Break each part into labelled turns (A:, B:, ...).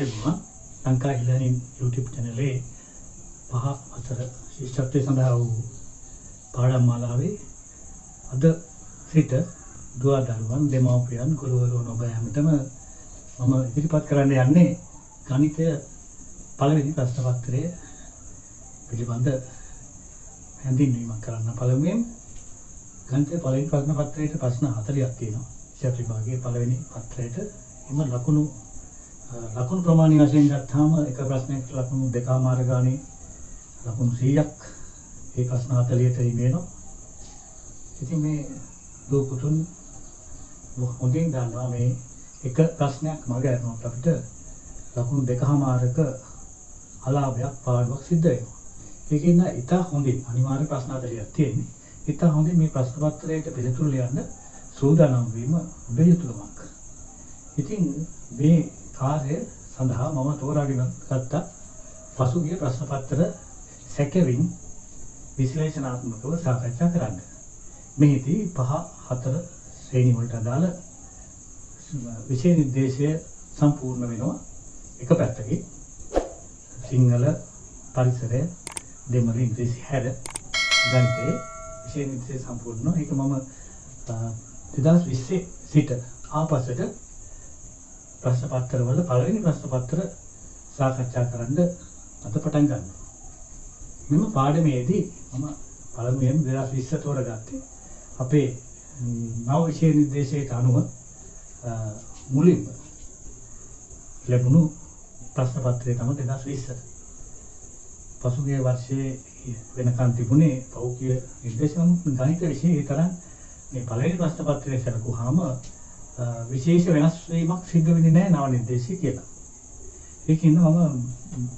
A: everyone. Lanka e-learning YouTube channel එකේ පහ අතර ශිෂ්ටත්වයේ සඳහා වූ පාඩම් මාලාවේ අද සිට දුවා දරුවන් දෙමව්පියන් ගුරුවරුන් ඔබ හැමතෙම මම ඉදිරිපත් කරන්න යන්නේ ගණිතය පළවෙනි ප්‍රශ්න පත්‍රය පිළිබඳ හැඳින්වීමක් කරන්න. පළමුවෙන් ගණිතය පළවෙනි ප්‍රශ්න පත්‍රයේ ප්‍රශ්න 40ක් තියෙනවා. ශිෂ්ට විභාගයේ පළවෙනි පත්‍රයට එම ලකුණු ප්‍රමාණය වශයෙන් ගත්තාම එක ප්‍රශ්නයකට ලකුණු 2.5 ගානේ ලකුණු 100ක් ඒ ප්‍රශ්න 40ට ඉගෙනවා. ඉතින් මේ දෝ පුතුන් හොඳින් දන්නවා මේ එක ප්‍රශ්නයක් මග යනකොට අපිට ලකුණු 2.5ක අලාභයක් පාඩුවක් සිද්ධ වෙනවා. ඒකෙන් ඉතා හොඳින් අනිවාර්ය ප්‍රශ්න 40ක් තියෙන්නේ. ඉතා හොඳින් මේ ප්‍රශ්න පත්‍රයට පිළිතුරු ලියන්න සූදානම් වීම ඔබේ යුතුකමක්. ඉතින් මේ කාර්ය සඳහා මම තෝරාගෙන ගත්ත පසුගිය ප්‍රශ්න පත්‍ර සැකෙමින් විශ්ලේෂණාත්මකව සාකච්ඡා කරන්න. මෙහිදී 5-4 ශ්‍රේණි වලට අදාළ විෂය නිර්දේශය සම්පූර්ණ වෙනවා. එක පැත්තකින් සිංහල පරිසරය දෙමළ ඉංග්‍රීසි හැර ගණිතයේ විෂය නිර්දේශය සම්පූර්ණ වෙනවා. ඒක මම 2020 සිට ආපස්සට ප්‍රශ්න පත්‍ර වල පළවෙනි ප්‍රශ්න පත්‍ර සාකච්ඡා කරන්න අද පටන් ගන්නවා. මෙම පාඩමේදී මම පළමුවෙන් 2020 තෝරගත්තේ අපේ නව විෂය නිර්දේශයට අනුව මුලින්ම ලැබුණු ප්‍රශ්න පත්‍රය තමයි 2020. පසුගිය වර්ෂයේ වෙනකන් තිබුණේ පෞද්ගලික නිර්දේශන ගණිත විෂයේ තරම් මේ පළවෙනි ප්‍රශ්න පත්‍රයේ සැලකුවාම විශේෂ වෙනස් වීමක් සිද්ධ වෙන්නේ නැහැ නව නිර්දේශය කියලා. ඒකින් මම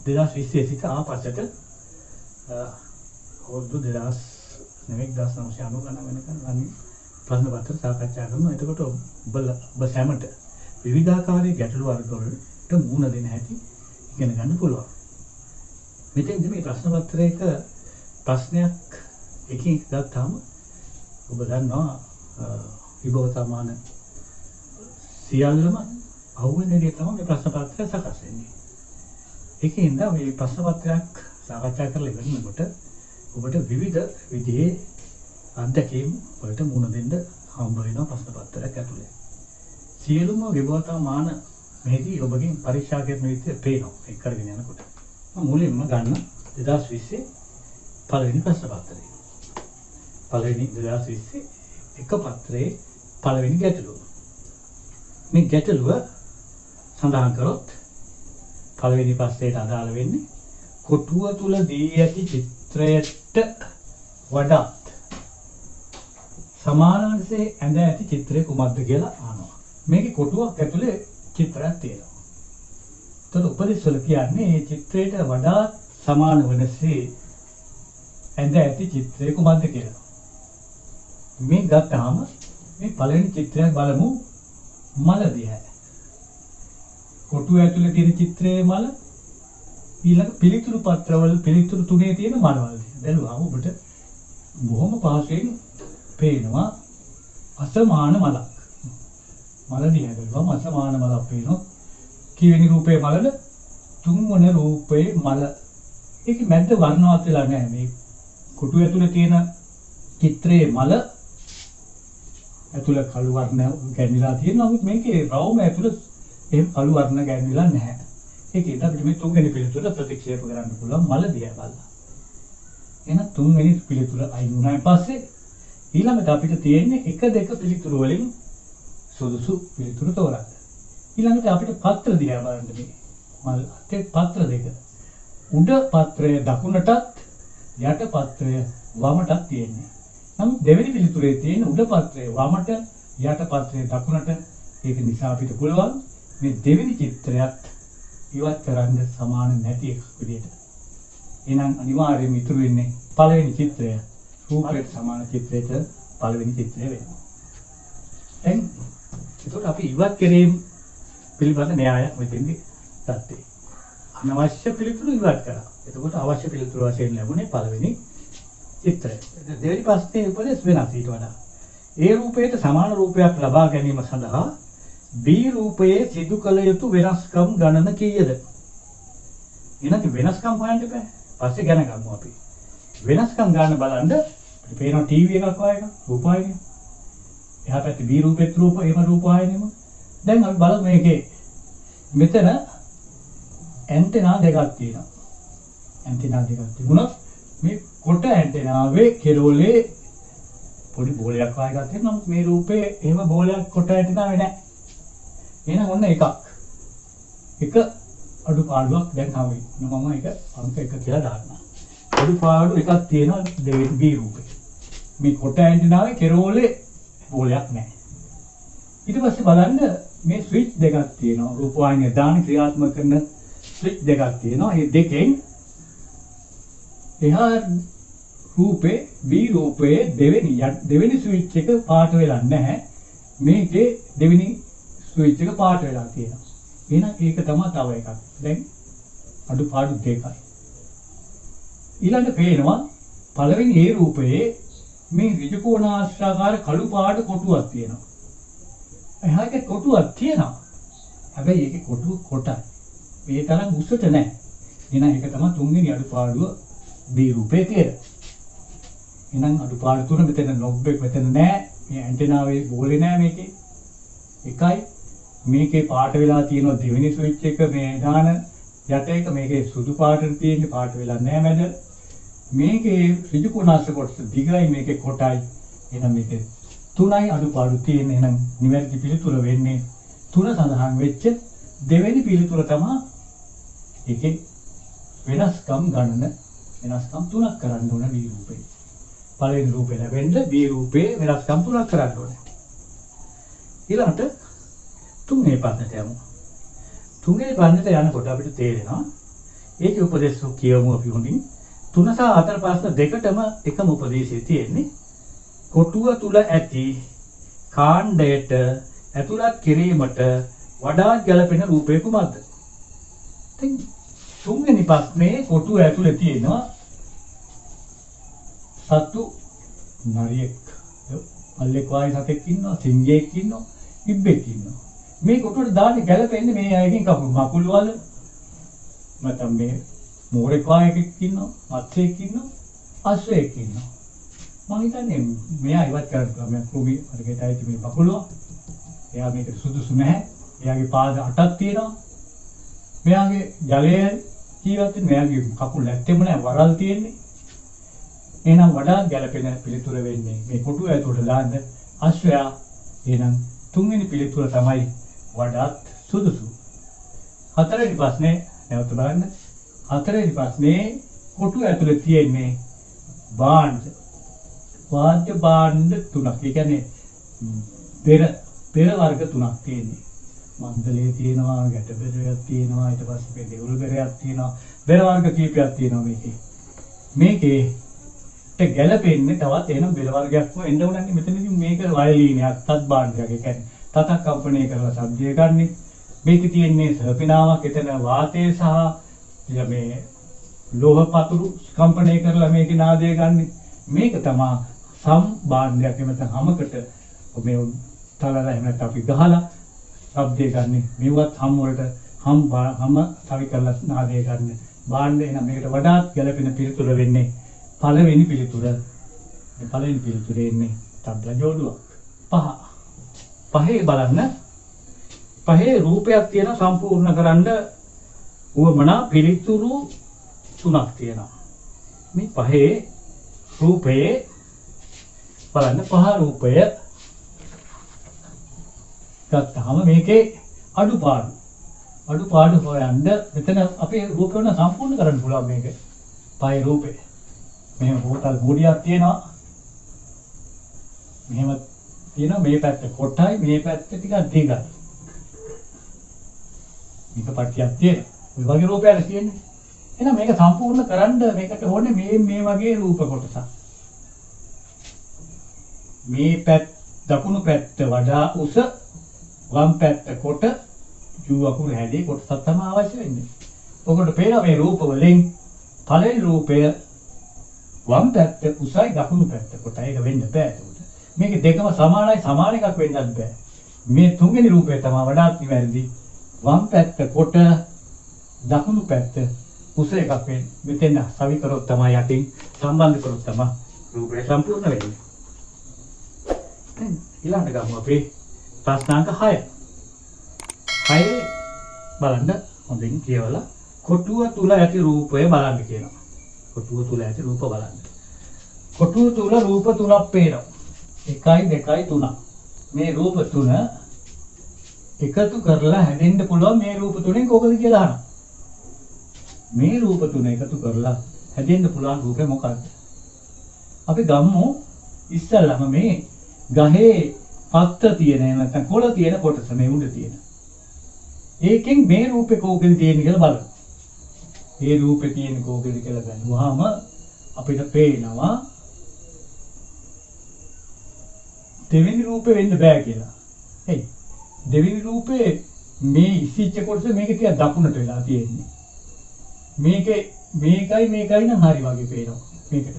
A: 2020 සිට ආපස්සට අවුරුදු 1990 ගණන් වෙනකන් මම ප්‍රශ්න පත්‍ර සාකච්ඡා කරනවා. එතකොට ඔබ සැමට විවිධාකාරී ගැටලු වර්ග වලට මුහුණ දෙන්න හැටි ඉගෙන ගන්න පුළුවන්. මෙතෙන්දී මේ ප්‍රශ්න පත්‍රයක ප්‍රශ්නයක් එකින් එක ගත්තාම ඔබ දන්නවා විභව සමාන සියල්ලම අහුවෙන විදිහට තමයි මේ ප්‍රශ්න පත්‍රය සකස් වෙන්නේ. ඒකින්ද මේ ප්‍රශ්න පත්‍රයක් සාකච්ඡා කරලා ඉවරනකොට ඔබට විවිධ විදිහේ අත්දැකීම් වලට මුහුණ දෙන්න හම්බ වෙනවා ප්‍රශ්න පත්‍රයක් ඇතුලේ. සියලුම විභවතාමාන මෙහිදී ඔබගෙන් පරීක්ෂා කරන විදිහ පේනවා ඒක කරගෙන යනකොට. මම මුලින්ම ගන්න 2020 පළවෙනි ප්‍රශ්න පත්‍රය. පළවෙනි 2020 එක පත්‍රයේ පළවෙනි ගැටලුව. මේ ගැටලුව සඳහන් කරොත් පළවෙනි ප්‍රශ්නයට අදාළ වෙන්නේ කොටුව තුල දී ඇති චිත්‍රයට වඩා සමාන අංශයේ ඇඳ ඇති චිත්‍රය කුමක්ද කියලා අහනවා. මේකේ කොටුවක් ඇතුලේ චිත්‍රයක් තියෙනවා. ඒතර උපදෙස් වල කියන්නේ මේ චිත්‍රයට වඩා සමාන වෙනසේ ඇඳ ඇති චිත්‍රය කුමක්ද කියලා. මේ ගත්තාම මේ පළවෙනි චිත්‍රය බලමු මල දිහා. කොටුව ඇතුලේ තියෙන චිත්‍රයේ මල ඊළඟ පිළිතුරු පත්‍රවල පිළිතුරු තුනේ තියෙන මලවල. දැනුවා ඔබට බොහොම පහසුවෙන් පේනවා අසමාන මලක්. මල දිහා බලුවම අසමාන මලක් පේනවා. කීවෙනි රූපයේ මලද? තුන්වන රූපයේ මල. ඒක මැද්ද වර්ණවත් වෙලා නැහැ. මේ කොටුව ඇතුලේ තියෙන චිත්‍රයේ මල ඇතුළේ කළු වර්ණ ගැන්විලා තියෙනවා. නමුත් මේකේ රවුම ඇතුළේ එහෙම කළු වර්ණ ගැන්විලා නැහැ. ඒකෙන් අපිට මේ තුන්වෙනි පිළිතුර ප්‍රතික්ෂේප කරන්න පුළුවන් මල දිහා බලලා. එහෙනම් තුන්වෙනි පිළිතුර අයින් වුණාන් පස්සේ ඊළඟට අපිට තියෙන්නේ 1-2 පිළිතුරු වලින් සුදුසු පිළිතුරු තෝරන්න. ඊළඟට අපිට පත්‍ර දිහා බලන්න මේ මල් අතේ පත්‍ර දෙක. උඩ පත්‍රය දකුණටත් යට පත්‍රය වමටත් තියෙන්නේ. නමුත් දෙවෙනි පිළිතුරේ තියෙන උඩ පත්‍රය වමට යට පත්‍රය දකුණට. ඒක නිසා අපිට පුළුවන් මේ දෙවෙනි චිත්‍රයත් ඉවත් කරන්න සමාන නැති එකක් විදියට. එහෙනම් අනිවාර්යයෙන්ම ඉතුරු වෙන්නේ පළවෙනි චිත්‍රය. රූපයට සමාන චිත්‍රයට පළවෙනි චිත්‍රය වෙනවා. දැන් ඒකට අපි ඉවත් කිරීම පිළිබඳ න්‍යායක් මෙතෙන්දී ගත්තේ. අනවශ්‍ය පිළිතුරු ඉවත් කරා. එතකොට අවශ්‍ය පිළිතුරු වශයෙන් ලැබුණේ පළවෙනි චිත්‍රය. දෙවෙනි ප්‍රශ්නේ උපදෙස් වෙනස් ඊට වඩා. ඒ රූපයට සමාන රූපයක් ලබා ගැනීම සඳහා B රූපයේ සිදු කළ යුතු වෙනස්කම් ගණන කීයද? එනක වෙනස්කම් හොයන්න බෑ. පස්සේ ගණන ගමු අපි. වෙනස්කම් ගන්න බලන්න අපිට පේනවා ටීවී එකක් වගේ එකක් රූපවාහිනිය. එහා පැත්තේ B රූපෙත් එහෙම රූපවාහිනියම. දැන් අපි බලමු මේකේ මෙතන ඇන්ටෙනා දෙකක් තියෙනවා. ඇන්ටෙනා දෙකක් තිබුණා. මේ කොට ඇන්ටෙනාවේ කෙරෝලේ පොඩි බෝලයක් වගේ එකක් තියෙනවා. නමුත් මේ රූපේ එහෙම බෝලයක් කොට ඇන්ටෙනාවේ නැහැ. එහෙනම් ඔන්න එකක්. එක අඩුපාඩුවක් දැන් හවුයි. මම ඒක අංක 1 කියලා දාන්නම්. අඩුපාඩු එකක් තියෙනවා දෙවෙනි B රූපේ. මේ කොට ඇන්ටෙනාවේ කෙරෝලේ බෝලයක් නැහැ. ඊට පස්සේ බලන්න මේ ස්විච් දෙකක් තියෙනවා. රූපවාහිනිය දාන ක්‍රියාත්මක කරන ස්විච් දෙකක් තියෙනවා. මේ දෙකෙන් එහා රූපේ B රූපයේ දෙවෙනි ස්විච් එක පාට වෙලා නැහැ. මේකේ දෙවෙනි ස්විච් එක පාට වෙලා තියෙනවා. එහෙනම් ඒක තමයි තව එකක්. දැන් අඩුපාඩු දෙකයි. ඊළඟට පේනවා පළවෙනි A රූපයේ මේ ඍජුකෝණාශ්‍රාකාර කළු පාට කොටුවක් තියෙනවා. එහාට කොටුවක් තියෙනවා. හැබැයි ඒකේ කොටුව කොටයි. මේ තරම් උස්සට නැහැ. එහෙනම් ඒක තමයි තුන්වෙනි අඩුපාඩුව B රූපේ තියෙන. එහෙනම් අඩුපාඩු තුන මෙතන නොබ් එක මෙතන නැහැ. මේ ඇන්ටෙනාවේ බෝලේ නැහැ මේකේ. එකයි මේකේ පාට වෙලා තියෙන දෙවෙනි ස්විච් එක මේ දාන යට එක මේකේ සුදු පාටට තියෙන්නේ පාට වෙලා නැහැ මැද. මේකේ ඍජුකෝණාශ්‍ර කොටස දිගයි මේකේ කොටයි. එහෙනම් මේකේ තුනයි අඩුපාඩු තියෙන. එහෙනම් නිවැරදි පිළිතුර වෙන්නේ 3 සඳහන් වෙච්ච දෙවෙනි පිළිතුර තමයි. ඒකේ වෙනස්කම් ගණන වෙනස්කම් 3ක් කරන්න ඕන B රූපේ. පළවෙනි රූපේ ලැබෙන්න B රූපේ වෙනස්කම් 3ක් කරන්න ඕනේ. ඊළඟට තුන්වෙනි ප්‍රශ්නට යමු. තුන්වෙනි ප්‍රශ්නට යනකොට අපිට තේරෙනවා ඒකේ උපදේශ කියවමු අපි හොඳින්. 3 සහ 4 ප්‍රශ්න දෙකටම එකම උපදේශය තියෙන්නේ. කොටුව තුල ඇති කාණ්ඩයට ඇතුළත් කිරීමට වඩා ගැළපෙන රූපය කුමක්ද? ඉතින් තුන්වෙනි ප්‍රශ්නේ කොටුව ඇතුලේ තියෙනවා සතු නරියෙක්. අල්ලෙක් වගේ සතෙක් ඉන්නවා, සිංහයෙක් ඉන්නවා, ඉබ්බෙක් ඉන්නවා. මේ කොටුවට දාන්නේ ගැළපෙන්නේ මේ අයගෙන් මකුළු වල. නැත්නම් මේ මෝරෙක් වගේ එකෙක් ඉන්නවා, මත්ස්‍යයෙක් ඉන්නවා, අශ්වයෙක් ඉන්නවා. මම හිතන්නේ මෙයා ඉවත් කරලා මම කුඹි වර්ගයට ඇවිත් මේ මකුළුව. එයා මේක සුදුසු නැහැ. එයාගේ පාද 8ක් තියෙනවා. මෙයාගේ ජලය ජීවත් වෙන මෙයාගේ කකුල් නැත්තේම නැහැ වරල් තියෙන්නේ. එහෙනම් වඩා ගැළපෙන පිළිතුර වෙන්නේ මේ කොටුව ඇතුළට දාන්න අශ්වයා. එහෙනම් තුන්වෙනි පිළිතුර තමයි වඩාත් සුදුසු. හතරවෙනි ප්‍රශ්නේ නැවත බලන්න. හතරවෙනි ප්‍රශ්නේ කොටුව ඇතුළේ තියෙන්නේ භාණ්ඩ. වාද්‍ය භාණ්ඩ 3ක්. ඒ කියන්නේ පෙර වර්ග 3ක් තියෙන්නේ. මණ්ඩලයේ තියෙනවා, ගැටබෙරයක් තියෙනවා, ඊට පස්සේ මේ දෙවුල් බෙරයක් තියෙනවා. බෙර වර්ග කීපයක් තියෙනවා මේකේ. මේකේට ගැළපෙන්නේ තවත් එනම් බෙර වර්ගයක්ම එන්න ඕනන්නේ. මෙතනදී මේක වයලීනයක්, තත් භාණ්ඩයක්. ඒ කියන්නේ තතක් කම්පණය කරලා ශබ්දය ගන්නෙ. මේකේ තියෙන්නේ සර්පිනාවක්. එතන වාතය සහ මේ ලෝහ පතුරු කම්පණය කරලා මේකේ නාදය ගන්නෙ. මේක තමයි සම් භාණ්ඩයක්. එමෙතන හැමකට මේ තලලා එහෙම නැත්නම් අපි ගහලා ශබ්දය ගන්නෙ. මේවත් හම් වලට හම් සවි කරලා නාදය ගන්න භාණ්ඩ. එහෙනම් මේකට වඩාත් ගැළපෙන පිළිතුර වෙන්නේ පළවෙනි පිළිතුර. මේ පළවෙනි පිළිතුරේ ඉන්නේ තබ්ලා ජෝඩුවක්. 5. පහේ බලන්න. පහේ රූපයක් තියෙන සම්පූර්ණ කරන්න උවමනා පිළිතුරු 3ක් තියෙනවා. මේ පහේ රූපයේ බලන්න පහ රූපය ගත්තාම මේකේ අඩුපාඩු හොයන්න මෙතන අපේ රූපය වෙන සම්පූර්ණ කරන්න පුළුවන් මේක. පහේ රූපේ මෙහෙම හෝටල් බෝඩියක් තියෙනවා. මෙහෙම තියෙනවා මේ පැත්ත කොටයි මේ පැත්ත ටිකක් දිගයි. මේක පටියක් තියෙනවා. ඔය වගේ රූපයක් තියෙන්නේ. එහෙනම් මේක සම්පූර්ණ කරන්න මේකට ඕනේ මේ වගේ රූප කොටසක්. මේ දකුණු පැත්ත වඩා උස, වම් පැත්ත කොට යු අකුරු හැදී කොටසක් තමයි අවශ්‍ය වෙන්නේ. ඔකට පේනවා මේ රූප වලින් පළවෙනි රූපය වම් පැත්ත උසයි දකුණු පැත්ත කොටයි. ඒක වෙන්න බෑ. මේක දෙකම සමානයි, සමාන එකක් වෙන්නත් බෑ. මේ තුන්වෙනි රූපය තමයි වඩාත් නිවැරදි. වම් පැත්ත කොට දකුණු පැත්ත උස එකක් වෙන්නේ. මෙතෙන් සවි කරොත් තමයි යටින් සම්බන්ධ කරොත් තමයි රූපය සම්පූර්ණ වෙන්නේ. දැන් ඊළඟට ගමු අපි ප්‍රශ්නාංක 6. 6 බලන්න හොඳින් කියවලා කොටුව තුල ඇති රූපය බලන්න කියනවා. කොටුව තුල ඇති රූප බලන්න. කොටුව තුල රූප තුනක් පේනවා. 1 2 3. මේ රූප තුන එකතු කරලා හැදෙන්න පුළුවන් මේ රූප තුනෙන් කොහොමද කියලා අහනවා. මේ රූප තුන එකතු කරලා හැදෙන්න පුළුවන් රූපේ මොකක්ද? අපි ගමු ඉස්සල්ලාම මේ ගහේ පත්ත තියෙන නැත්නම් කොළ තියෙන කොටස මේ උඩ තියෙන. ඒකෙන් මේ රූපේ කෝකෙද තියෙන කියලා බලමු. මේ රූපේ තියෙන කෝකෙද කියලා බලුවාම අපිට පේනවා දෙවෙනි රූපේ වෙන්න බෑ කියලා. එයි දෙවෙනි රූපේ මේ ඉසිච්ච කොටස මේක ටික දකුණට වෙලා තියෙන්නේ. මේකයි නම් හරි වගේ පේනවා මේකට.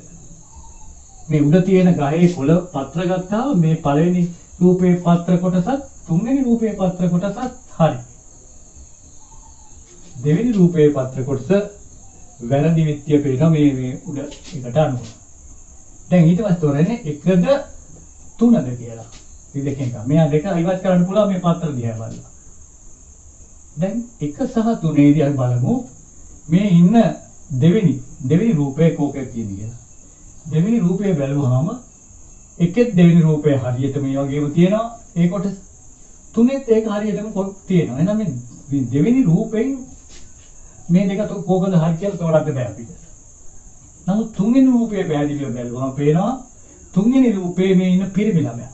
A: මේ උඩ තියෙන ගහේ කොළ පත්‍ර ගත්තාම මේ පළවෙනි රූපේ පත්‍ර කොටසත් තුන්වෙනි රූපේ පත්‍ර කොටසත් හරි. දෙවෙනි රූපේ පත්‍ර කොටස වැරදි විත්‍ය පේනවා මේ උඩ එකට අනුව. දැන් ඊට පස්සේ තෝරන්නේ 1ද 3ද කියලා. මේ දෙකෙන් එක. මෙයා දෙක ඉවත් කරන්න පුළුවන් මේ පත්‍ර දිහා බලලා. දැන් 1 සහ 3 අපි බලමු මේ ඉන්න දෙවෙනි රූපේ කෝකේ තියෙන කියලා. දෙවෙනි රූපය බැලුවාම එකෙත් දෙවෙනි රූපය හරියට මේ වගේම තියෙනවා. ඒ කොටස තුනෙත් ඒක හරියටම තියෙනවා. එහෙනම් මේ දෙවෙනි රූපෙන් මේ දෙක කෝකද හරි කියලා තෝරන්න බෑ අපිට. නමුත් තුන්වෙනි රූපය පැහැදිලිව බැලුවම පේනවා තුන්වෙනි රූපේ මේ ඉන්න පිරිමි ළමයා.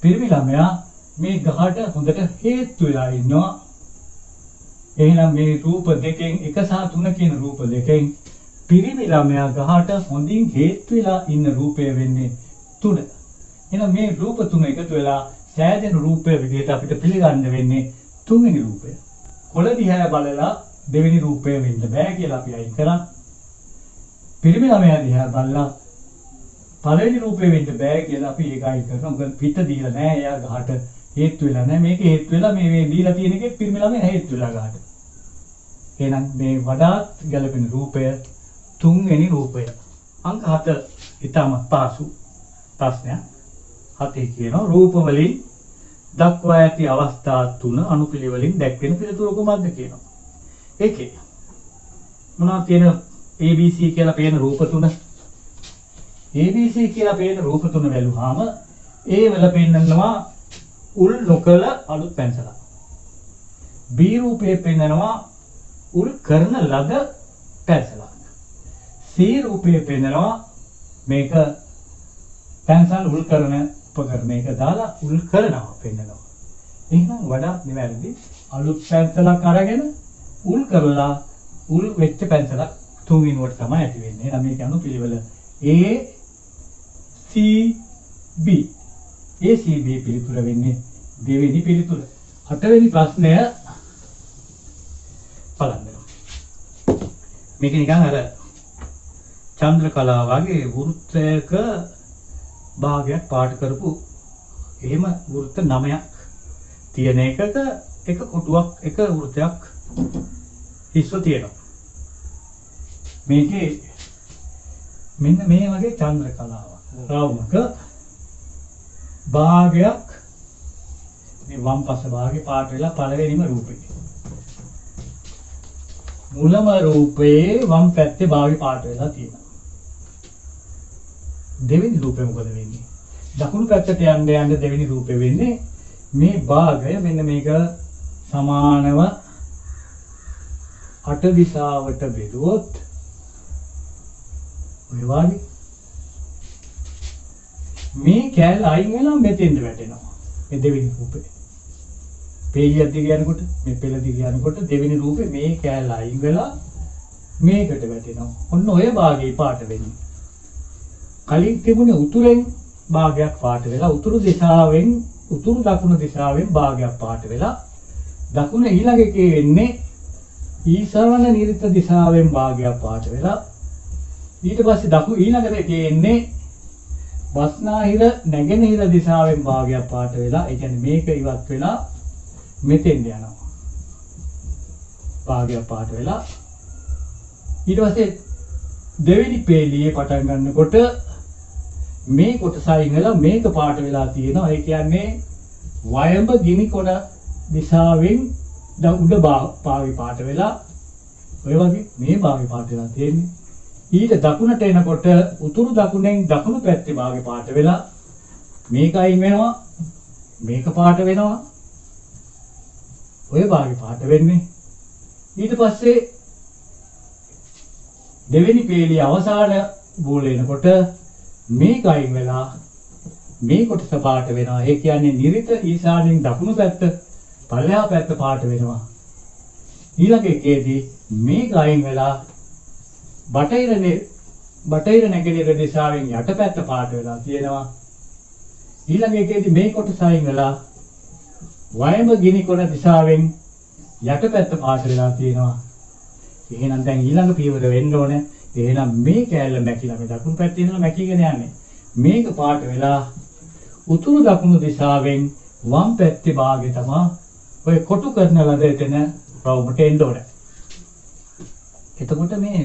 A: පිරිමි ළමයා මේ ගහට හොඳට හේතු වෙලා ඉන්නවා. එහෙනම් මේ රූප දෙකෙන් 1 සහ 3 කියන රූප දෙකෙන් පිරිමි ළමයා ගහට හොඳින් හේතු වෙලා ඉන්න රූපය වෙන්නේ 3. එහෙනම් මේ රූප තුන එකතු වෙලා සෑදෙන රූපය විදිහට අපිට පිළිගන්න වෙන්නේ තුන්වෙනි රූපය. කොළ දිහා බලලා දෙවෙනි රූපය වෙන්න බෑ කියලා අපි අයින් කරා. පිරිමි ළමයා දිහා බලලා පළවෙනි රූපය වෙන්න බෑ කියලා අපි ඒක අයින් කරනවා. මොකද පිට දීලා නෑ. එයා ගහට හේතු වෙලා නෑ. මේක හේතු වෙලා මේ දීලා තියෙන එකේ පිරිමි ළමයා හේතු වෙලා ගහට. එහෙනම් මේ වඩාත් ගැළපෙන රූපය තුන්වෙනි රූපය. අංක 7 ඉතාමත් පාසු ප්‍රශ්නයක්. 7 කියනවා රූප වලින් දක්වා ඇති අවස්ථා 3 අනුපිළිවෙලින් දැක්වෙන පිළිතුර කොහොමද කියනවා. ඒකේ මොනවද තියෙන ABC කියලා පේන රූප 3. ABC කියලා පේන රූප 3 බැලුවාම A වල පෙන්නනවා උල් නොකල අලුත් පැන්සලක්. B රූපයේ පෙන්නනවා උල් කරන ලද පැන්සලක්. C රූපයේ පෙන්නනවා මේක පැන්සල් උල් කරන උපකරණයක දාලා උල් කරනවා පෙන්නනවා. එහෙනම් වඩා නිවැරදි අලුත් පැන්සලක් අරගෙන උල් කරලා උල් වෙච්ච පැන්සලක් තුන්වෙනිවට තමයි ඇති වෙන්නේ. එහෙනම් මේක අනුපිළිවෙල A C B. A C B පිළිතුර වෙන්නේ දෙවෙනි පිළිතුර. 8 වෙනි ප්‍රශ්නය බලන්න. මේක නිකන් අර චන්ද්‍රකලා වගේ වෘත්තයක භාගයක් පාට කරපු එහෙම වෘත්ත 9ක් තියෙන එකක එක කොටුවක් එක වෘත්තයක් හිස්ව තියෙනවා. මේකේ මෙන්න මේ වගේ චන්ද්‍රකලාවක් රවුමක භාගයක් මේ වම් පස භාගේ පාට වෙලා පළවෙනිම රූපේ මුලම රූපයේ වම් පැත්තේ භාගේ පාට වෙලා තියෙනවා. දෙවෙනි රූපේ මොකද වෙන්නේ? දකුණු පැත්තට යන්න දෙවෙනි රූපේ වෙන්නේ මේ භාගය මෙන්න මේක සමානව 8 දිශාවට බෙදුවොත් ඔය වගේ මේ කැල අයින් වෙලා මෙතෙන්ද වැටෙනවා. මේ දෙවෙනි රූපේ. පේලියක් දිග යනකොට මේ පෙළ දිග යනකොට දෙවෙනි රූපේ මේ කැල අයින් වෙලා මේකට වැටෙනවා. ඔන්න ඔය භාගයේ පාට වෙන්නේ. කලින් තිබුණේ උතුරෙන් භාගයක් පාට වෙලා උතුරු දිශාවෙන් උතුරු දකුණු දිශාවෙන් භාගයක් පාට වෙලා දකුණ ඊළඟ එකේ වෙන්නේ ඊශාන නිරිත දිශාවෙන් භාගයක් පාට වෙලා ඊට පස්සේ දකුණු ඊළඟ එකේ එන්නේ බස්නාහිර නැගෙනහිර දිශාවෙන් භාගයක් පාට වෙලා ඒ කියන්නේ මේක ඉවත් වෙලා මෙතෙන් යනවා. භාගයක් පාට වෙලා ඊට පස්සේ දෙවෙනි පේලියේ පටන් ගන්නකොට මේ කොටසයින් වෙලා මේක පාට වෙලා තියෙනවා. ඒ කියන්නේ වයඹ ගිනි කොන දිශාවෙන් උඩ භාගය පාට වෙලා ඔය වගේ මේ භාගය පාට වෙලා තියෙන්නේ. ඊට දකුණට එනකොට උතුරු දකුණෙන් දකුණු පැත්තේ භාගය පාට වෙලා මේක අයින් වෙනවා. මේක පාට වෙනවා. ඔය භාගය පාට වෙන්නේ. ඊට පස්සේ දෙවෙනි පේලිය අවසාන බෝල එනකොට මේක අයින් වෙලා මේ කොටස පාට වෙනවා. ඒ කියන්නේ නිරිත ඊශානයෙන් දකුණු පැත්ත පල්ලෙහා පැත්ත පාට වෙනවා. ඊළඟ එකේදී මේක අයින් වෙලා බටහිර නැගෙනහිර දිශාවෙන් යටපැත්ත පාට වෙලා තියෙනවා. ඊළඟ එකේදී මේ කොටස අයින් වෙලා වයඹ ගිනි කොන දිශාවෙන් යටපැත්ත පාට වෙලා තියෙනවා. එහෙනම් දැන් ඊළඟ පියවර වෙන්න ඕනේ. එහෙනම් මේ කෑල්ල මැකිලා මේ දකුණු පැත්තේ ඉඳලා මැකිගෙන යන්නේ. මේක පාට වෙලා උතුරු දකුණු දිශාවෙන් වම් පැත්තේ භාගය තමයි ඔය කොටු කරන ලද එතන රවුමට එන්න ඕනේ. එතකොට මේ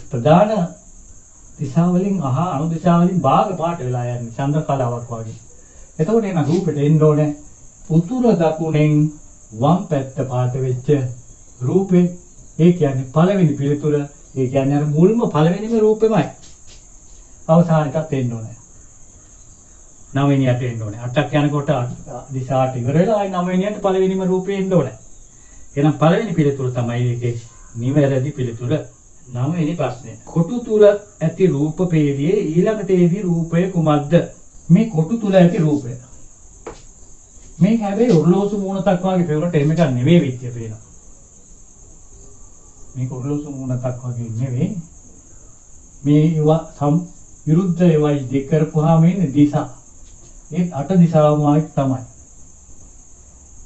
A: ප්‍රධාන දිශාවලින් අනු දිශාවලින් භාග පාට වෙලා යන්නේ චන්ද්‍ර කලාවක් වගේ. එතකොට එන රූපෙට එන්න ඕනේ උතුරු දකුණෙන් වම් පැත්ත පාට වෙච්ච රූපේ. ඒ කියන්නේ පළවෙනි පිළිතුර. ඒ කියන්නේ අර මුල්ම පළවෙනිම රූපෙමයි. අවසානයටත් එන්න ඕනේ. 9 වෙනියට එන්න ඕනේ. 8ක් යනකොට දිශාට ඉවර වෙලා ආයි 9 වෙනියට පළවෙනිම රූපේ එන්න ඕනේ. එහෙනම් පළවෙනි පිළිතුර තමයි ඒකේ නිවැරදි පිළිතුර. 9 වෙනි ප්‍රශ්නේ. කොටු තුල ඇති රූප පේළියේ ඊළඟට එවි රූපය කුමක්ද? මේ කොටු තුල ඇති රූපය. මේක හැබැයි ඔරලෝසු මූණතක් වගේ පෙවරට එහෙම එකක් නෙවෙයි විත්‍ය පේනවා. මේක ඔරලෝසු මූණතක් වගේ නෙවෙයි. මේ විරුද්ධ ඒවායි දෙක කරපුවාම එන්නේ දිශා. ඒ 8 දිශාවමයි තමයි.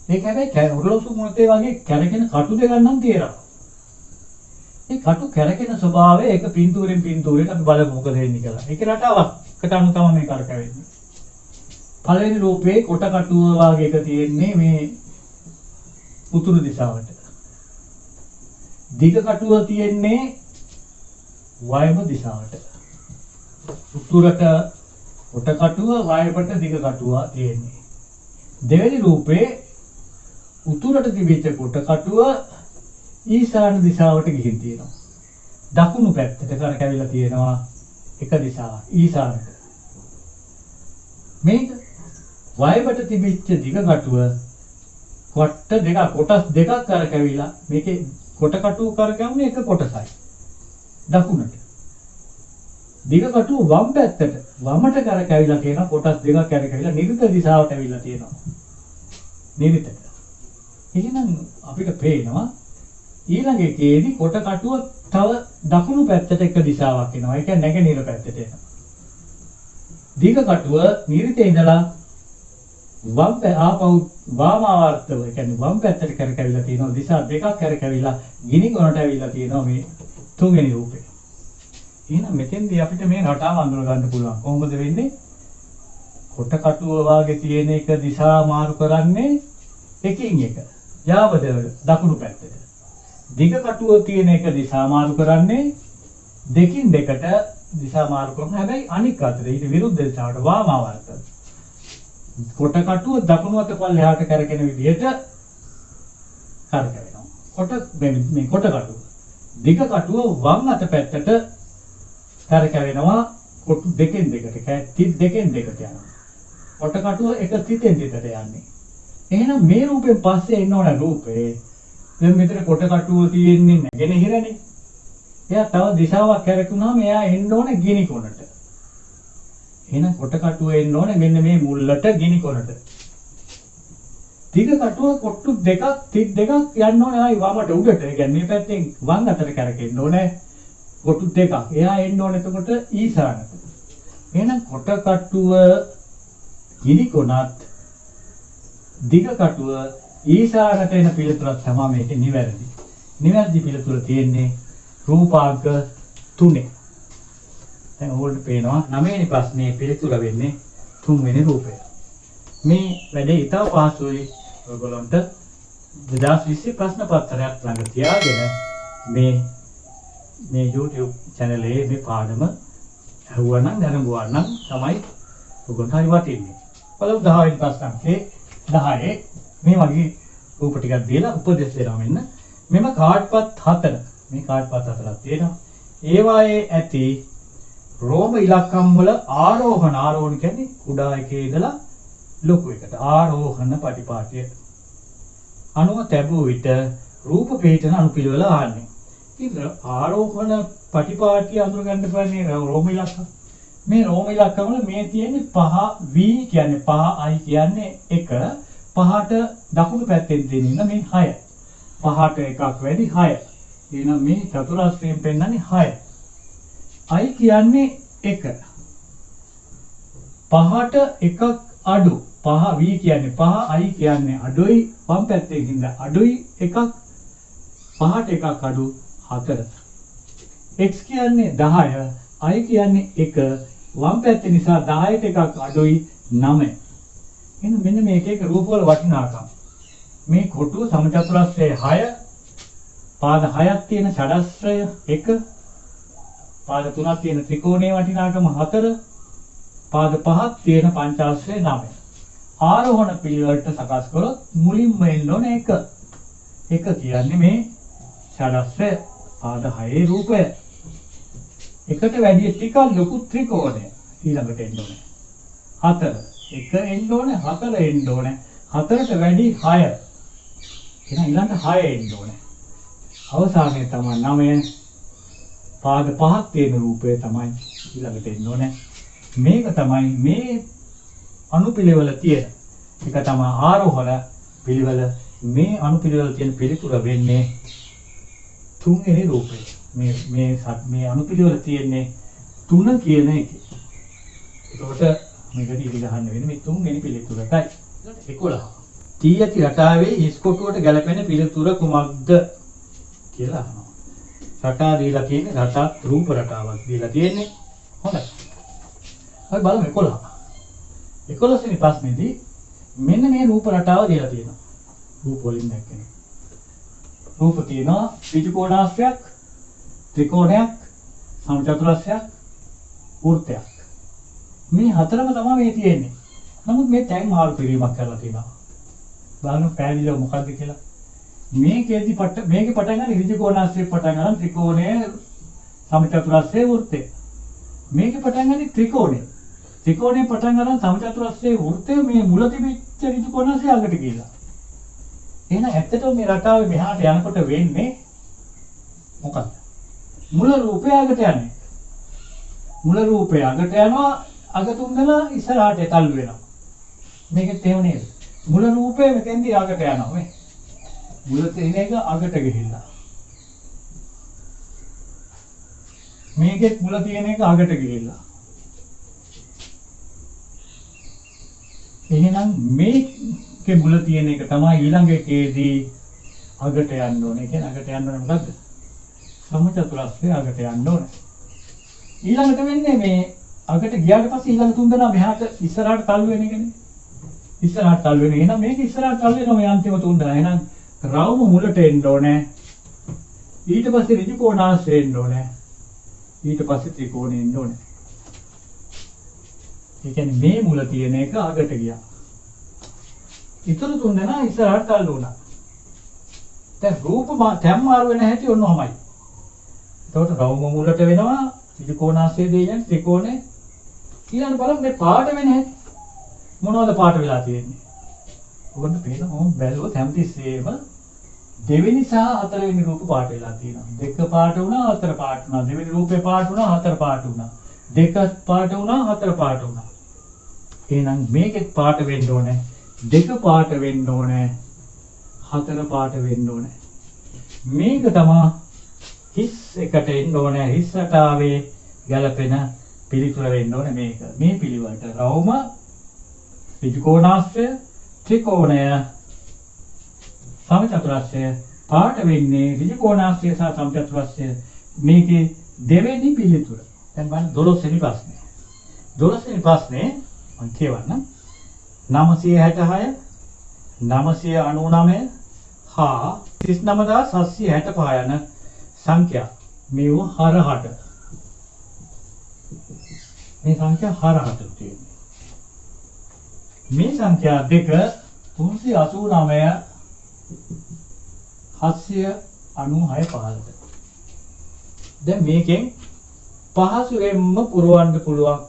A: මේක හැබැයි ඔරලෝසු මූණතේ වගේ කැරකෙන කටු දෙකක් නම් තියෙනවා. මේ කටු කැරකෙන ස්වභාවය ඒක පින්තූරෙන් පින්තූරයට අපි බලමු මොකද වෙන්නේ කියලා. ඒක රටාවක්කට අනුව තමයි මේ කරකැවෙන්නේ. පළවෙනි රූපේ කොට කටුව වගේ එක තියෙන්නේ මේ උතුරු දිශාවට. දිග කටුව තියෙන්නේ වයඹ දිශාවට. උතුරට කොට කටුව වයඹට දිග කටුව තියෙන්නේ. දෙවෙනි රූපේ උතුරට තිබිච්ච කොට කටුව ඊශාන දිශාවට ගිහින් තියෙනවා. දකුණු පැත්තට කරකැවිලා තියෙනවා එක දිශාවක් ඊශානට. මේක වයඹට තිබිච්ච දිග කටුව කොටස් දෙකක් කරකැවිලා මේකේ කොට කටුව කරකැවුනේ එක කොටසයි. දකුණට. දිග කටුව වම් පැත්තට වමට කරකැවිලා තියෙන කොටස් දෙකක් කරකැවිලා නිරිත දිශාවට ඇවිල්ලා තියෙනවා. නිරිතට. එහෙනම් අපිට පේනවා ඊළඟ එකේදී කොට කටුව තව දකුණු පැත්තට එක දිශාවක් එනවා. ඒ කියන්නේ නැගෙනහිර පැත්තට එනවා. දිග කටුව නිරිතේ ඉඳලා ආපහු වාමාවර්තව ඒ කියන්නේ වම් පැත්තට කරකැවිලා තියෙනවා. දිශා දෙකක් කරකැවිලා ගිනි ගොනට ඇවිල්ලා තියෙනවා මේ තුන්වෙනි රූපේ. එහෙනම් මෙතෙන්දී අපිට මේ රටාව අඳුර ගන්න පුළුවන්. කොහොමද වෙන්නේ? කොට කටුව වාගේ තියෙන එක දිශා මාරු කරන්නේ එකින් එක. යාවද දකුණු පැත්තට. දිග කටුව තියෙන එක දිශා මාරු කරන්නේ දෙකින් දෙකට දිශා මාරු කරන හැබැයි අනික් අතට ඊට විරුද්ධ දිශාවට වාමාවර්ත. කොට කටුව දකුණු අත පල්ලෙහාට කරගෙන විදිහට කරකැවෙනවා. මේ කොට කටුව. දිග කටුව වම් අත පැත්තට කරකැවෙනවා කොටු දෙකෙන් දෙකට තිත් දෙකෙන් දෙකට යනවා. කොට කටුව එක තිතෙන් තිතට යන්නේ. එහෙනම් මේ රූපෙන් පස්සේ එන්න ඕන රූපේ දැන් මෙතන කොට කටුව තියෙන්නේ නැගෙනහිරනේ. එයා තව දිශාවක් කරකුණාම එයා එන්න ඕනේ ගිනි කොනට. එහෙනම් කොට කටුව එන්න ඕනේ මෙන්න මේ මුල්ලට ගිනි කොනට. දිග කටුව කොට්ටු දෙකක් තිත් දෙකක් යන්න ඕනේ ආයි වමට උඩට. ඒ කියන්නේ මේ පැත්තෙන් වම් අතට කරකෙන්න ඕනේ කොට්ටු දෙකක්. එයා එන්න ඕනේ එතකොට ඊශානට. එහෙනම් කොට කටුව ගිනි කොනත් දිග කටුව ඊශානට එන පිළිතුරක් තමයි මේකේ නිවැරදි. නිවැරදි පිළිතුර තියෙන්නේ රූපාංක 3. දැන් ඕගොල්ලන්ට පේනවා 9 වෙනි ප්‍රශ්නේ පිළිතුර වෙන්නේ 3 වෙනි රූපය. මේ වැඩේ ඉතාම පහසුයි ඔයගොල්ලන්ට 2020 ප්‍රශ්න පත්‍රයක් ළඟ තියාගෙන මේ YouTube channel එකේ මේ පාඩම අහුවා නම් දැනුවා නම් තමයි ඔයගොල්ලන්ට හරි වටින්නේ. බලමු 10 වෙනි ප්‍රශ්නේ 10 මේ වගේ රූප ටිකක් දීලා උපදෙස් දෙනවා මෙන්න. මෙම කාඩ්පත් 4 මේ කාඩ්පත් 4ක් තියෙනවා. ඒවායේ ඇති රෝම ඉලක්කම් වල ආරෝහණ කියන්නේ කුඩා එකේ ඉඳලා ලොකු එකට ආරෝහණ පටිපාටිය අනුව තැබූ විට රූප පිහිටන අනුපිළිවෙල ආන්නේ. ඉතින් ආරෝහණ පටිපාටිය අඳුර ගන්න බෑනේ රෝම ඉලක්කම්. මේ රෝම ඉලක්කම් වල මේ තියෙන්නේ 5 V කියන්නේ 5I කියන්නේ 1 5ට දකුණු පැත්තෙන් තියෙන මේ 6. 5ට එකක් වැඩි 6. එහෙනම් මේ චතුරස්‍රයෙන් පෙන්නන්නේ 6. I කියන්නේ 1. 5ට එකක් අඩු. 5 V කියන්නේ 5 I කියන්නේ අඩුයි වම් පැත්තෙන් හින්දා අඩුයි එකක් 5ට එකක් අඩු 4. X කියන්නේ 10 I කියන්නේ 1 වම් පැත්තේ නිසා 10ට එකක් අඩුයි 9. එහෙනම් මෙන්න මේක එක රූප වල වටිනාකම්. මේ කොටුව සමචතුරස්‍රයේ 6 පාද 6ක් තියෙන ෂඩස්‍රය 1 පාද 3ක් තියෙන ත්‍රිකෝණයේ වටිනාකම 4 පාද 5ක් තියෙන පංචාශ්‍රය 9. ආරෝහණ පිළිවෙලට සකස් කරොත් මුලින්ම එන්න ඕනේ 1. 1 කියන්නේ මේ ෂඩස්‍රය පාද 6 රූපය. එකට වැඩි ටිකක් ලොකු ත්‍රිකෝණය ඊළඟට එන්න ඕනේ. 4 1 එන්න ඕනේ 4 එන්න ඕනේ 4ට වැඩි 6. එහෙනම් ඊළඟට 6 එන්න ඕනේ. අවසානයේ තමයි 9 පාද 5ක් තියෙන රූපය තමයි ඊළඟට එන්න ඕනේ. මේක තමයි මේ අනුපිළිවෙල තියෙන. ඒක තමයි ආරෝහණ පිළිවෙල. මේ අනුපිළිවෙල තියෙන පිළිතුර වෙන්නේ 3 වෙනි රූපය. මේ අනුපිළිවෙල තියෙන්නේ 3 කියන එකේ. ඒකට මේකට ඉලි ගහන්න වෙන්නේ මේ 3 වෙනි පිළිතුරටයි. 11. T ඇති රටාවේ හිස් කොටුවට ගැලපෙන පිළිතුර කුමක්ද කියලා අහනවා. රටා දීලා තියෙන්නේ රටාත් රූප රටාවක් දීලා තියෙන්නේ. හොඳයි. අපි බලමු 11. 11 වෙනි ප්‍රශ්නේදී මෙන්න මේ රූප රටාව දීලා තියෙනවා. රූප වලින් දැක්කේ. රූප තියෙනවා ත්‍රිකෝණාශ්‍රයක්, ත්‍රිකෝණයක්, සමචතුරස්‍රයක්, වෘත්තයක්. මේ හතරම තමයි මේ තියෙන්නේ. නමුත් මේ තැන් මාරු කිරීමක් කරලා තියෙනවා. බලන්න පැහැදිලිව මොකද්ද කියලා. මේකේ පටන් ගන්න ත්‍රිකෝණාශ්‍රය පටන් ගන්න ත්‍රිකෝණය සමචතුරස්‍රය වෘත්තය. මේකේ පටන් ගන්න ත්‍රිකෝණය. ත්‍රිකෝණේ පටන් ගන්න සමචතුරස්‍රයේ වෘත්තය මේ මුල තිබිච්ච ත්‍රිකෝණාශ්‍රය ළඟට ගිහිලා. එහෙනම් ඇත්තටම මේ රටාවේ මෙහාට යනකොට වෙන්නේ මොකක්ද? මුල රූපය අගට යන්නේ. මුල රූපය අගට යනවා අග තුන්දලා ඉස්සරහට තල්ලු වෙනවා. මේකෙත් එහෙම නේද? මුල රූපය මෙතෙන්දී අගට යනවා මේ. මුල තියෙන එක අගට ගිහිල්ලා. මේකෙත් මුල තියෙන එක අගට ගිහිල්ලා. එහෙනම් මේකේ මුල තියෙන එක තමයි ඊළඟ එකේදී අගට යන්න ඕනේ. කියන්නේ අගට යන්න ඕනේ මොකද්ද? සමචතුරස්‍රය අගට යන්න ඕනේ. ඊළඟට වෙන්නේ මේ අගට ගියාට පස්සේ ඊළඟ තුන් දෙනා මෙහාට ඉස්සරහට තල්ලු වෙන එකනේ. ඉස්සරහට තල්ලු වෙන. එහෙනම් මේක ඉස්සරහට තල්ලු වෙනවා මේ අන්තිම තුන් දෙනා. එහෙනම් රවුම මුලට එන්න ඕනේ. ඊට පස්සේ ඍජු කෝණාශ්‍රය එන්න ඕනේ. ඊට පස්සේ ත්‍රිකෝණය එන්න ඕනේ. ඒ කියන්නේ මේ මුල තියෙන එක අගට ගියා. ඊටු තුන් දෙනා ඉස්සරහට තල්ලු වුණා. දැන් රූප තැම් මාරු වෙන හැටි ඔන්න ඔහමයි. එතකොට රවුම මුලට වෙනවා ඍජු කෝණාශ්‍රය දෙයයන් ත්‍රිකෝණය. ඊළඟ බලමු මේ පාට වෙන හැටි. මොනවද පාට වෙලා තියෙන්නේ? ඔබට පේනවා බැලුවොත් හැමතිස්සෙම දෙවෙනි සහ හතරවෙනි රූප පාට වෙලා තියෙනවා. දෙක පාට වුණා, හතර පාට වුණා. දෙවෙනි රූපේ පාට වුණා, හතර පාට වුණා. දෙක පාට වුණා, හතර පාට වුණා. එහෙනම් මේකෙත් පාට වෙන්න ඕනේ. දෙක පාට වෙන්න ඕනේ. හතර පාට වෙන්න ඕනේ. මේක තමයි හිස් එකට එන්න ඕනේ. හිස් රටාවේ ගැලපෙන පිළිතුර වෙන්න ඕනේ මේක. මේ පිළිවෙලට රවුම ත්‍රිකෝණාශ්‍රය ත්‍රිකෝණය සමචතුරස්‍රය පාට වෙන්නේ ත්‍රිකෝණාශ්‍රය සහ සමචතුරස්‍රය මේකේ දෙවෙනි පිළිතුර. දැන් බලන්න 12 වෙනි ප්‍රශ්නේ. 12 වෙනි ප්‍රශ්නේ මම කියවන්න. 966 999 හා 39765 යන සංඛ්‍යා මේව හරහට මේ සංඛ්‍යා හරහට තියෙන්නේ. මේ සංඛ්‍යා දෙක 389 796 15ට. දැන් මේකෙන් පහසුවෙන්ම පුරවන්න පුළුවන්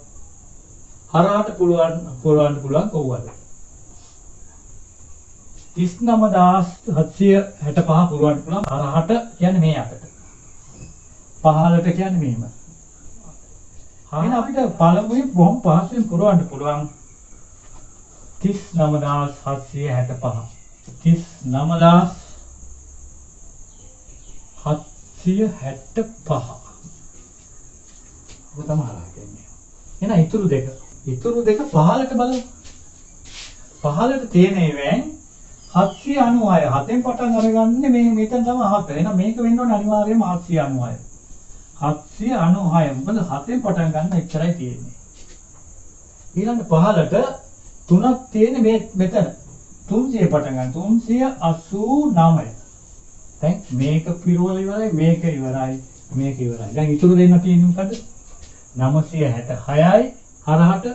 A: හරහට පුරවන්න පුළුවන් කොහොමද? 39765 පුරවන්න පුළුවන් හරහට කියන්නේ මේ අතට. 15ට කියන්නේ මෙහෙම. එහෙනම් අපිට පළමුවෙන් බොහොම පහසුවෙන් පුරවන්න පුළුවන් 39765. 39765. ඔබ තමයි හරහාගන්නේ. එහෙනම් ඊතුරු දෙක 15ට බලමු. 15ට තියෙන ඒවෙන් 796 හතෙන් පටන් අරගන්නේ මේ මෙතන තමයි 7. එහෙනම් මේක වෙන්න ඕනේ අනිවාර්යයෙන්ම 796. 796 මොකද හතෙන් පටන් ගන්න එච්චරයි තියෙන්නේ. ඊළඟ 15ට 3ක් තියෙන්නේ මේ මෙතන. 300 පටන් ගන්න 389. දැන් මේක පිරවල ඉවරයි මේක ඉවරයි මේක ඉවරයි. දැන් ඊතුරු දෙන්න තියෙන්නේ මොකද? 966යි හරහට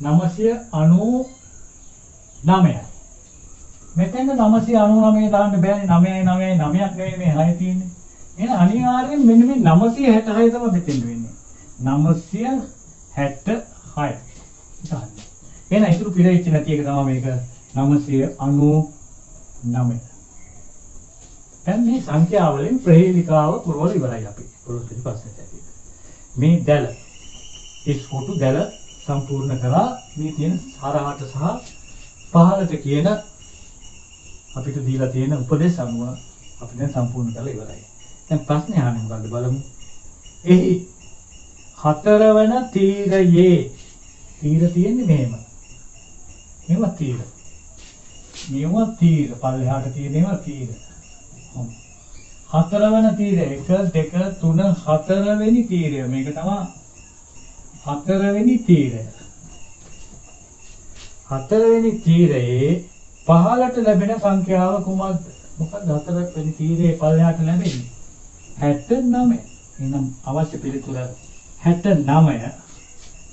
A: 999යි. මෙතෙන් 999 දාන්න බෑනේ 9ක් නෙවෙයි මේ 6 තියෙන්නේ. එහෙනම් අනිවාර්යෙන් මෙන්න මේ 966 තමයි මෙතෙන් වෙන්නේ. 966. ඉතින් එහෙනම් ඊටු පිළිච්ච නැති එක තමයි මේක 999. දැන් මේ සංඛ්‍යා වලින් ප්‍රහේලිකාව පුරවල ඉවරයි අපි. පොරොත්තු පස්සේ ඇති. මේ දැල ඉස්කොටු දැල සම්පූර්ණ කරලා මේ තියෙන හරහට සහ 15ට කියන අපිට දීලා තියෙන උපදේශ අනුව අපි දැන් සම්පූර්ණ කරලා ඉවරයි. දැන් ප්‍රශ්නේ අහන්නේ මොකද්ද බලමු. එහි හතරවන තීරයේ තීර තියෙන්නේ මෙහෙම. මේවා තීර. මේවා තීර පල්ලෙහාට තියෙනවා තීර. හතරවන තීරය 1 2 3 4 වෙනි තීරය. මේක තමයි 4 වෙනි තීරය. 4 වෙනි තීරයේ 15ට ලැබෙන සංඛ්‍යාව කුමක්ද? මොකක්ද 4 වෙනි තීරයේ පල්ලෙහාට ලැබෙන්නේ? 69. එහෙනම් අවශ්‍ය පිළිතුර 69.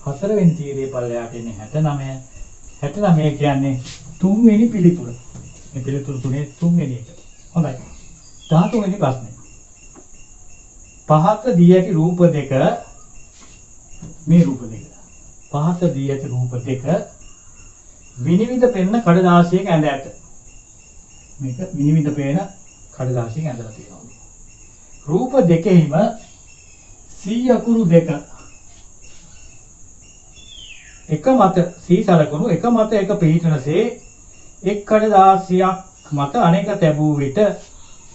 A: 4 වෙනි තීරයේ පල්ලෙහාට එන්නේ 69. 69 කියන්නේ 3 වෙනි පිළිතුර. මේ පිළිතුර තුනේ 3 වෙනි එක. හොඳයි. 13 වෙනි ප්‍රශ්නේ. පහත දී ඇති රූප දෙක මේ රූප දෙක. පහත දී ඇති රූප දෙක විනිවිද පෙන්න කඩදාසියක ඇඳ ඇත. මේක විනිවිද පෙන්න කඩදාසියක ඇඳලා තියෙනවා. රූප දෙකෙහිම සී අකුරු දෙක එක මත සී සලකුණු එක මත එක පිහිටනසේ එක් කඩදාසියක් මත අනේක තැබූ විට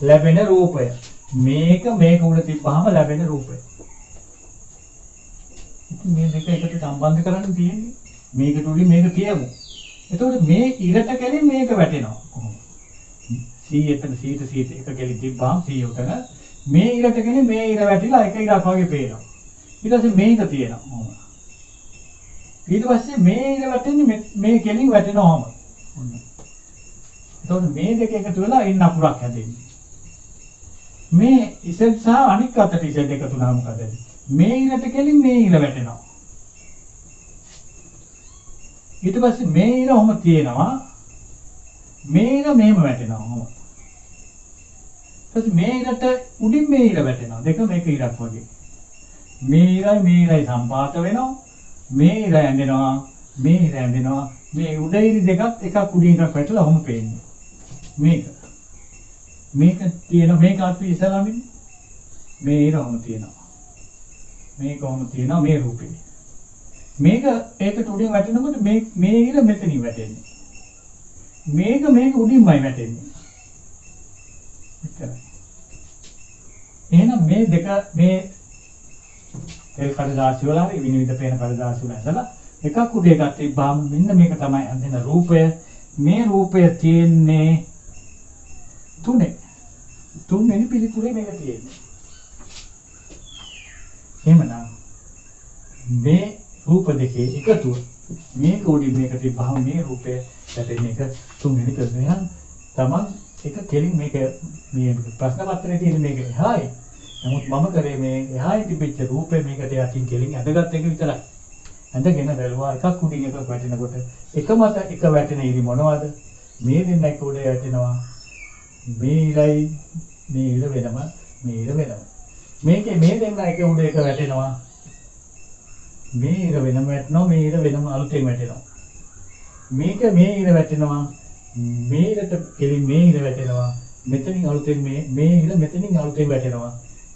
A: ලැබෙන රූපය. මේක උඩ තිබ්බහම ලැබෙන රූපය. ඉතින් මේ දෙක එකට සම්බන්ධ කරන්න තියෙන්නේ. මේකට උඩින් මේක කියමු. එතකොට මේ ඉරට කෙලින් මේක වැටෙනවා. කොහොමද? සී එතන සීට එක කෙලින් තිබ්බහම සී උතන මේ ඉරට කෙලින් මේ ඉර වැටිලා එක ඉරක් වගේ පේනවා. ඊට පස්සේ මේක තියෙනවා. ඊට පස්සේ මේ ඉර වැටෙන්නේ මේ කෙලින් වැටෙනවාම. ඔන්න. එතකොට මේ දෙක එකතු වෙලා ඉන්න අකුරක් හැදෙන්නේ. මේ ඉසෙත් සහ අනික් අතට ඉසෙත් එකතු වුණාම මොකද වෙන්නේ? මේ ඉරට කෙලින් මේ ඉර වැටෙනවා. ඊට පස්සේ මේ ඉර ඔහම තියෙනවා. මේ ඉර මෙහෙම වැටෙනවා. ඔහම. ඊට මේ ඉරට උඩින් මේ ඉර වැටෙනවා. දෙක මේක ඉරක් වගේ. මේ ඉරයි සම්පාත වෙනවා. මේ ඉර ඇඳෙනවා. මේ ඉර ඇඳෙනවා. මේ උඩ ඉරි දෙකත් එකක් උඩින් එකක් වැටලා ඔහම පේන්නේ. මේක තියෙන මේක අපි ඉස්සලාමින් මේ ඉර ඔහම තියෙනවා. මේක ඔහම තියෙනවා මේ රූපේ. මේක ඒකට උඩින් වැටෙනකොට මේ ඉර මෙතනින් වැටෙන්නේ. මේක උඩින්මයි වැටෙන්නේ. එච්චරයි. එහෙනම් මේ දෙක මේ තෙල් කඩදාසි වල හරි විනිවිද පේන කඩදාසි වල ඇඳලා එකක් උඩ එකක් තිබ්බාම මෙන්න මේක තමයි ඇඳෙන රූපය. මේ රූපය තියෙන්නේ තුනේ. තුන්වෙනි පිළිතුරේ මේක තියෙන්නේ. එහෙමනම් මේ රූප දෙකේ එකතුව මේක උඩින් මේකට තිබ්බහම මේ රූපය වැටෙන එක තුන්වෙනි ප්‍රශ්නය. තමන් එක කෙලින් මේක මේ ප්‍රශ්න පත්‍රයේ තියෙන මේක එහායි. නමුත් මම කරේ මේ එහායි තිබිච්ච රූපේ මේකට යටින් කෙලින් ඇදගත් එක විතරයි. ඇඳගෙන බැලුවා එකක් උඩින් එකක් වැටෙනකොට එක මත එක වැටෙන ඉරි මොනවද? මේ දෙන්න එක උඩ වැටෙනවා. මේ ඉරයි මේ ඉර වෙනම මේ ඉර වෙනම. මේකේ මේ දෙන්න එක උඩ එක වැටෙනවා. මේ ඉර වෙනම වැටෙනවා මේ ඉර වෙනම අලුතෙන් වැටෙනවා. මේක මේ ඉර වැටෙනවා. මේ ඉරට කෙලින් මේ ඉර වැටෙනවා. මෙතනින් අලුතෙන් මේ ඉර මෙතනින් අලුතෙන් වැටෙනවා.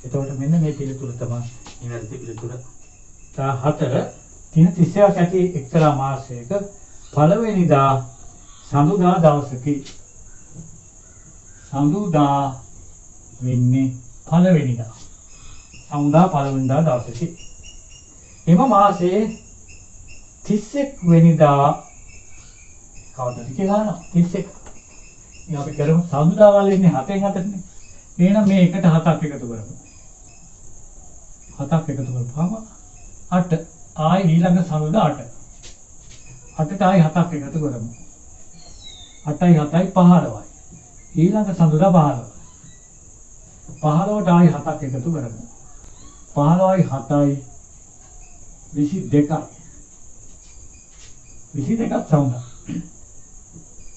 A: එතකොට මෙන්න මේ පිළිතුර තමයි නිවැරදි පිළිතුර. 14 තින 30ක් ඇති එක්තරා මාසයක පළවෙනිදා සඳුදා දවසකි. සඳුදා වෙන්නේ පළවෙනිදා. සඳුදා පළවෙනිදා දවසකි. එම මාසයේ 31 වෙනිදා කවදද කියලා අහනවා. 31. ඉතින් අපි කරමු සඳුදා වල ඉන්නේ 7න් 8නේ. එහෙනම් මේ එකට 7ක් එකතු කරමු. 7ක් එකතු කරපුවාම 8. ආයි ඊළඟ සඳුදා 8. 8ට ආයි 7ක් එකතු කරමු. 8යි 7යි 15යි. ඊළඟ සඳුදා 15. 15ට ආයි 7ක් එකතු කරමු. 15යි 7යි 22යි. 22ක් සඳුදා.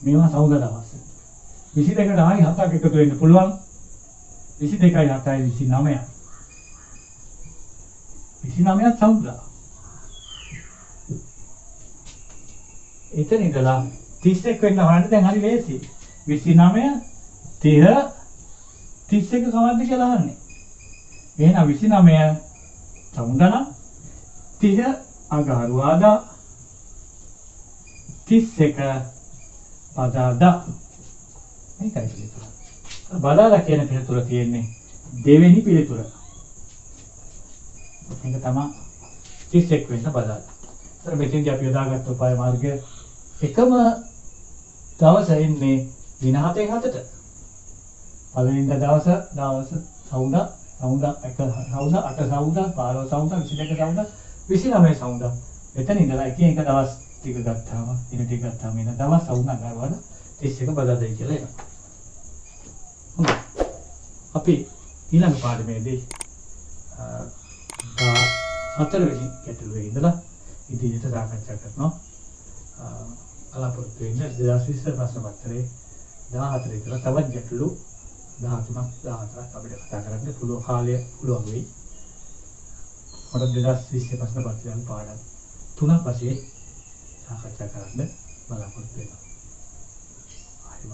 A: මේවා සඳුදා දවස්. 22ට ආයි 7ක් එකතු වෙන්න පුළුවන්. 22යි 7යි 29යි. 29ක් සඳුදා. එතන ඉඳලා 31 වෙන්න හොයන්න දැන් හරි ලේසි. 29 30 31 කවද්ද කියලා අහන්නේ. එහෙනම් 29 සඳුදා 30 අඟහරුවාදා 31 පදාදා. මේකයි පිළිතුර. බදාදා කියන පිළිතුර තියෙන්නේ දෙවෙනි පිළිතුර. මේක තමයි 31 වෙනි බදාදා. ඒතර මෙතෙන්දී අපි යොදාගත්ත උපාය මාර්ගය එකම දවස එන්නේ දින 7න් 7ට. පළවෙනිදා දවස සවුදා 1 සවුදා 8 සවුදා 15 සවුදා 22 සවුදා 29 සවුදා. එතන ඉඳලා එක දවස් ටික ගත්තාම දින ටික ගත්තාම එන දවස් සවුදා ගාවන 31 බදාදායි කියලා එනවා. හොඳයි. අපි ඊළඟ පාඩමේදී 4 වෙනි ගැටලුවේ ඉඳලා ඉදිරියට සාකච්ඡා කරනවා. බලාපොරොත්තු වෙන්නේ 2020 ප්‍රශ්න පත්‍රයේ 14 ඉඳලා තවත් ගැටලු 13ක් 14ක් අපිට කතා කරන්න පුළුවන් කාලය පුළුවන් වෙයි. මට 2020 ප්‍රශ්න පත්‍රයෙන් පාඩම් 3ක් වශයෙන් සාකච්ඡා කරන්න බලාපොරොත්තු වෙනවා. හරිම